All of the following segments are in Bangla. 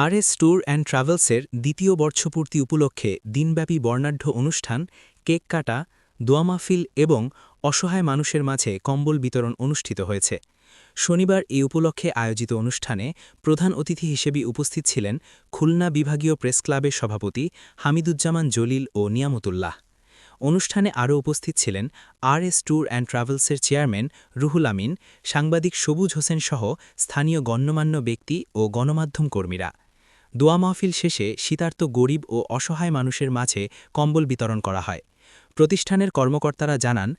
RS ট্যুর অ্যান্ড ট্রাভেলসের দ্বিতীয় বর্ষপূর্তি উপলক্ষে দিনব্যাপী বর্ণাঢ্য অনুষ্ঠান, কেক কাটা, দোয়া মাহফিল এবং অসহায় মানুষের মাঝে কম্বল বিতরণ অনুষ্ঠিত হয়েছে। শনিবার এই উপলক্ষে আয়োজিত অনুষ্ঠানে প্রধান অতিথি হিসেবে উপস্থিত ছিলেন খুলনা বিভাগীয় প্রেস ক্লাবের সভাপতি হামিদুজ্জামান জলিল ও নিয়ামতুল্লাহ। অনুষ্ঠানে আরও উপস্থিত ছিলেন RS ট্যুর অ্যান্ড ট্রাভেলসের চেয়ারম্যান রুহুল আমিন, সাংবাদিক সবুজ হোসেন সহ স্থানীয় গণ্যমান্য ব্যক্তি ও গণমাধ্যম কর্মীরা। দোয়া মাহফিল শেষে শীতার্ত গরিব ও অসহায় মানুষের মাঝে কম্বল বিতরণ করা হয়। প্রতিষ্ঠানের কর্মকর্তারা জানান,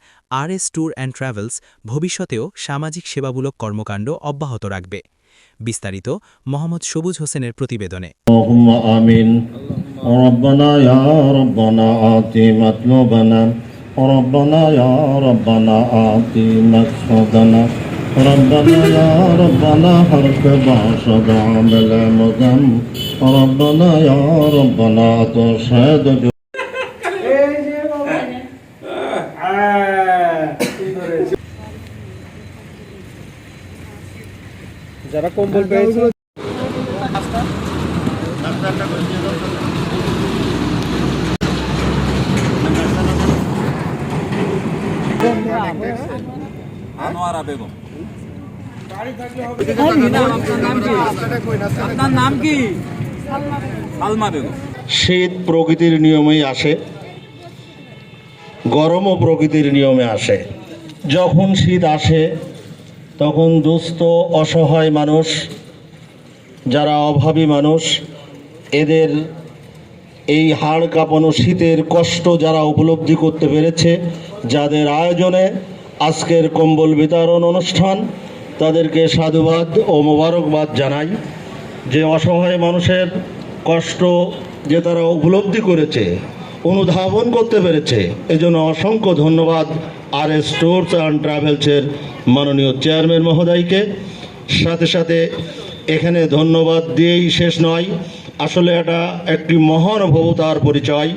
RS ট্যুর অ্যান্ড ট্রাভেলস ভবিষ্যতেও সামাজিক সেবামূলক কর্মকাণ্ড অব্যাহত রাখবে। বিস্তারিত মোহাম্মদ সবুজ হোসেনের প্রতিবেদনে। ربنا يا ربنا آتي مطلوبنا ربنا يا ربنا آتي مقصودنا ربنا يا ربنا حرك بعشد عمل مدم ربنا يا ربنا تشهد যারা কম্বল পেয়েছে আনোয়ারা বেগম। আপনার নাম কি? সালমা বেগম। শীত প্রকৃতির নিয়মেই আসে, গরমও প্রকৃতির নিয়মে আসে। যখন শীত আসে তখন দুস্থ অসহায় মানুষ, যারা অভাবী মানুষ, এদের এই হাড় কাঁপানো শীতের কষ্ট যারা উপলব্ধি করতে পেরেছে, যাদের আয়োজনে আজকের কম্বল বিতরণ অনুষ্ঠান, তাদেরকে সাধুবাদ ও মোবারকবাদ জানাই। যে অসহায় মানুষের কষ্ট যে তারা উপলব্ধি করেছে, অনুধাবন করতে পেরেছে, এজন্য অসংখ্য ধন্যবাদ RS ট্যুরস অ্যান্ড ট্রাভেলসের মাননীয় চেয়ারম্যান মহোদয়কে। সাথে সাথে এখানে ধন্যবাদ দিয়েই শেষ নয়, আসলে এটা একটি মহানুভবতার পরিচয়।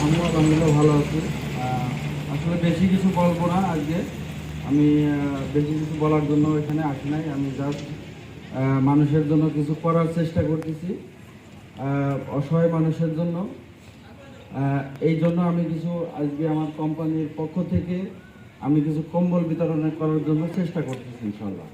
আমরা ভালো আছি। আসলে বেশি কিছু বলবো না আজকে, আমি বেশি কিছু বলার জন্য এখানে আসি নাই। আমি জাস্ট মানুষের জন্য কিছু করার চেষ্টা করতেছি, অসহায় মানুষের জন্য। এই জন্য আমি কিছু আজকে আমার কোম্পানির পক্ষ থেকে আমি কিছু কম্বল বিতরণ করার জন্য চেষ্টা করতেছি ইনশাআল্লাহ।